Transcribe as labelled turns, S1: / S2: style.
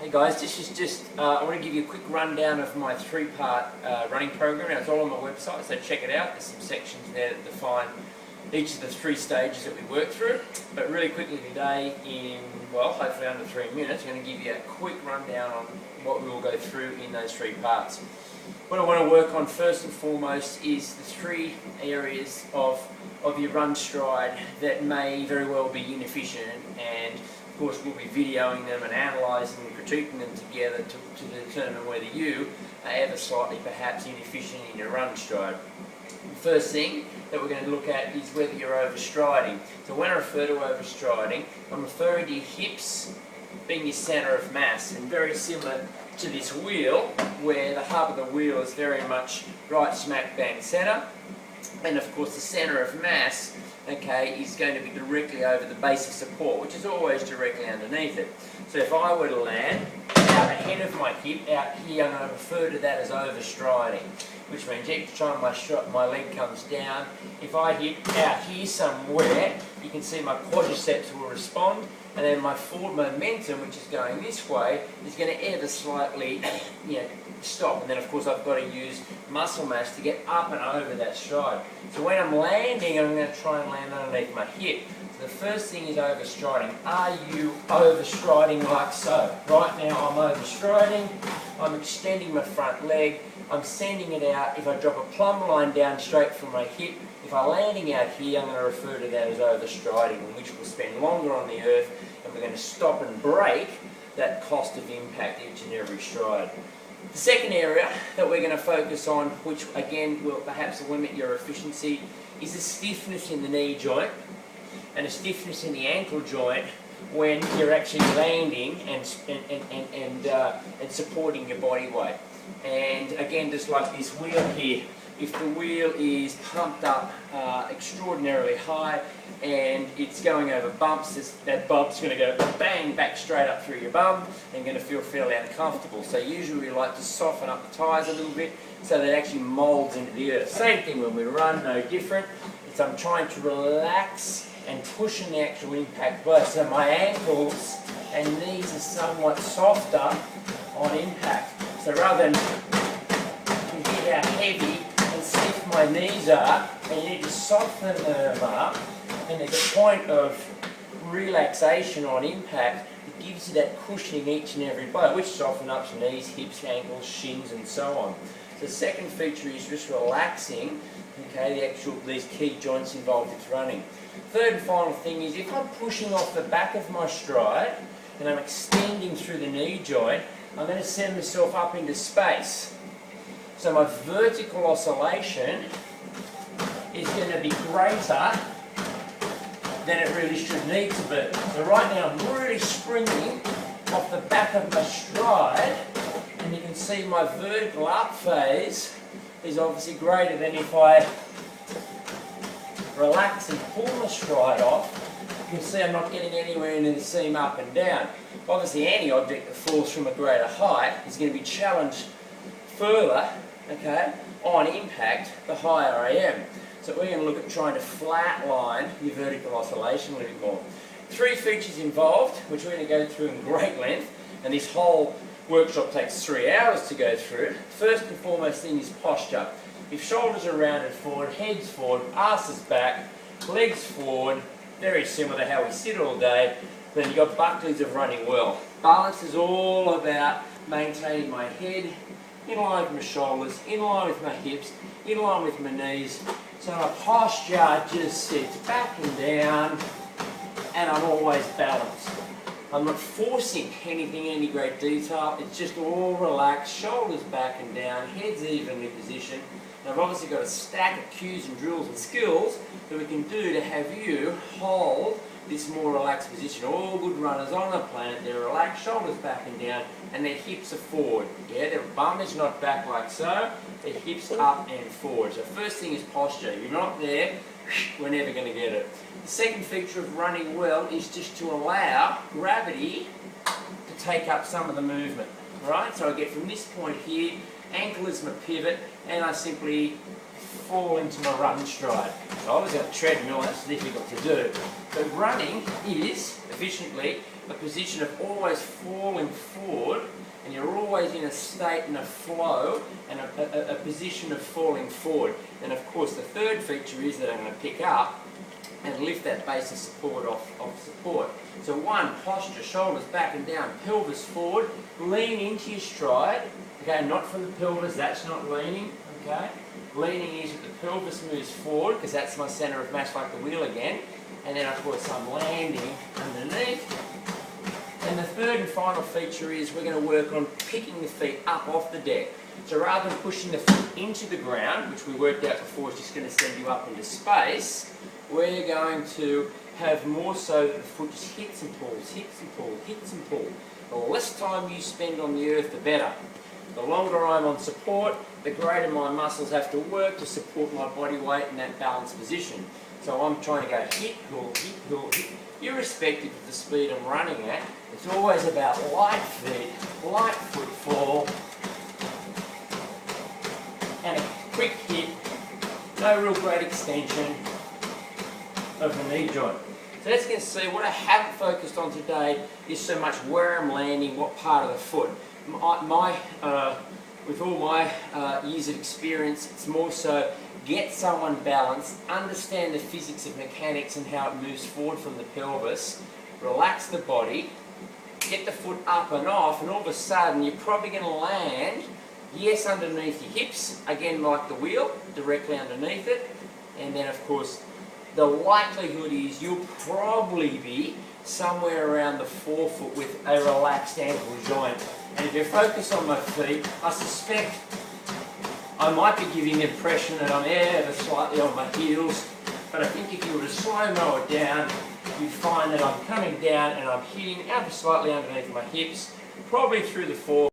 S1: Hey guys, this is just, I want to give you a quick rundown of my three-part running program. Now, it's all on my website, so check it out. There's some sections there that define each of the three stages that we work through. But really quickly today, in, well, hopefully under 3 minutes, I'm going to give you a quick rundown on what we will go through in those three parts. What I want to work on first and foremost is the three areas of your run stride that may very well be inefficient, and of course we'll be videoing them and analysing and critiquing them together to determine whether you are ever slightly perhaps inefficient in your run stride. The first thing that we're going to look at is whether you're overstriding. So when I refer to overstriding, I'm referring to your hips being your centre of mass, and very similar to this wheel where the hub of the wheel is very much right smack bang centre, and of course the centre of mass, okay, is going to be directly over the base of support, which is always directly underneath it. So if I were to land out ahead of my hip, out here, I'm going to refer to that as overstriding, which means each time my leg comes down, if I hit out here somewhere, you can see my quadriceps will respond, and then my forward momentum, which is going this way, is going to ever slightly stop. And then of course I've got to use muscle mass to get up and over that stride. So when I'm landing, I'm going to try and land underneath my hip. So the first thing is overstriding. Are you overstriding like so? Right now I'm overstriding, I'm extending my front leg, I'm sending it out. If I drop a plumb line down straight from my hip, if I'm landing out here, I'm going to refer to that as overstriding, in which we'll spend longer on the earth, and we're going to stop and break that cost of impact each and every stride. The second area that we're going to focus on, which again will perhaps limit your efficiency, is the stiffness in the knee joint and a stiffness in the ankle joint when you're actually landing and supporting your body weight. And again, just like this wheel here, if the wheel is pumped up extraordinarily high and it's going over bumps, that bump's going to go bang back straight up through your bum and going to feel fairly uncomfortable. So usually we like to soften up the tyres a little bit so that it actually moulds into the earth. Same thing when we run, no different. It's I'm trying to relax and push in the actual impact both. So my ankles and knees are somewhat softer on impact. So rather than hit out heavy and stiff my knees up, and you need to soften them up, and there's a point of relaxation on impact that gives you that cushioning each and every blow, which soften up your knees, hips, ankles, shins, and so on. The second feature is just relaxing, okay, these key joints involved with running. Third and final thing is if I'm pushing off the back of my stride and I'm extending through the knee joint, I'm going to send myself up into space. So my vertical oscillation is going to be greater than it really should need to be. So right now I'm really springing off the back of my stride, and you can see my vertical up phase is obviously greater than if I relax and pull my stride off. You can see I'm not getting anywhere in the seam up and down. Obviously any object that falls from a greater height is going to be challenged further, okay, on impact the higher I am. So we're going to look at trying to flatline your vertical oscillation a little bit more. Three features involved, which we're going to go through in great length, and this whole workshop takes 3 hours to go through. First and foremost thing is posture. If shoulders are rounded forward, head's forward, arse is back, legs forward, very similar to how we sit all day, then you've got Buckley's of running well. Balance is all about maintaining my head in line with my shoulders, in line with my hips, in line with my knees. So my posture just sits back and down, and I'm always balanced. I'm not forcing anything in any great detail, it's just all relaxed, shoulders back and down, head's evenly positioned. And I've obviously got a stack of cues and drills and skills that we can do to have you hold this more relaxed position. All good runners on the planet, they're relaxed, shoulders back and down, and their hips are forward. Yeah, their bum is not back like so, their hips up and forward. So first thing is posture. If you're not there, we're never going to get it. The second feature of running well is just to allow gravity to take up some of the movement. Right? So I get from this point here, ankle is my pivot, and I simply fall into my run stride. So obviously on a treadmill that's difficult to do, but running is efficiently a position of always falling forward, and you're always in a state and a flow and a position of falling forward. And of course the third feature is that I'm going to pick up and lift that base of support off support. So one, posture, shoulders back and down, pelvis forward, lean into your stride, okay, not from the pelvis, that's not leaning, okay. Leaning is that the pelvis moves forward, because that's my centre of mass like the wheel again, and then of course I'm landing underneath. And the third and final feature is we're going to work on picking the feet up off the deck. So rather than pushing the foot into the ground, which we worked out before is just going to send you up into space, we're going to have more so that the foot just hits and pulls, hits and pulls, hits and pulls. The less time you spend on the earth, the better. The longer I'm on support, the greater my muscles have to work to support my body weight in that balanced position. So I'm trying to go hit, pull, hit. Irrespective of the speed I'm running at, it's always about light feet, light footfall, and a quick hit, no real great extension of the knee joint. So let's get to see what I haven't focused on today is so much where I'm landing, what part of the foot. With all my years of experience, it's more so get someone balanced, understand the physics of mechanics and how it moves forward from the pelvis, relax the body, get the foot up and off, and all of a sudden you're probably going to land, yes, underneath your hips, again like the wheel, directly underneath it, and then of course the likelihood is you'll probably be somewhere around the forefoot with a relaxed ankle joint. And if you focus on my feet, I suspect I might be giving the impression that I'm ever slightly on my heels, but I think if you were to slow-mo it down, you'd find that I'm coming down and I'm hitting ever slightly underneath my hips, probably through the forefoot.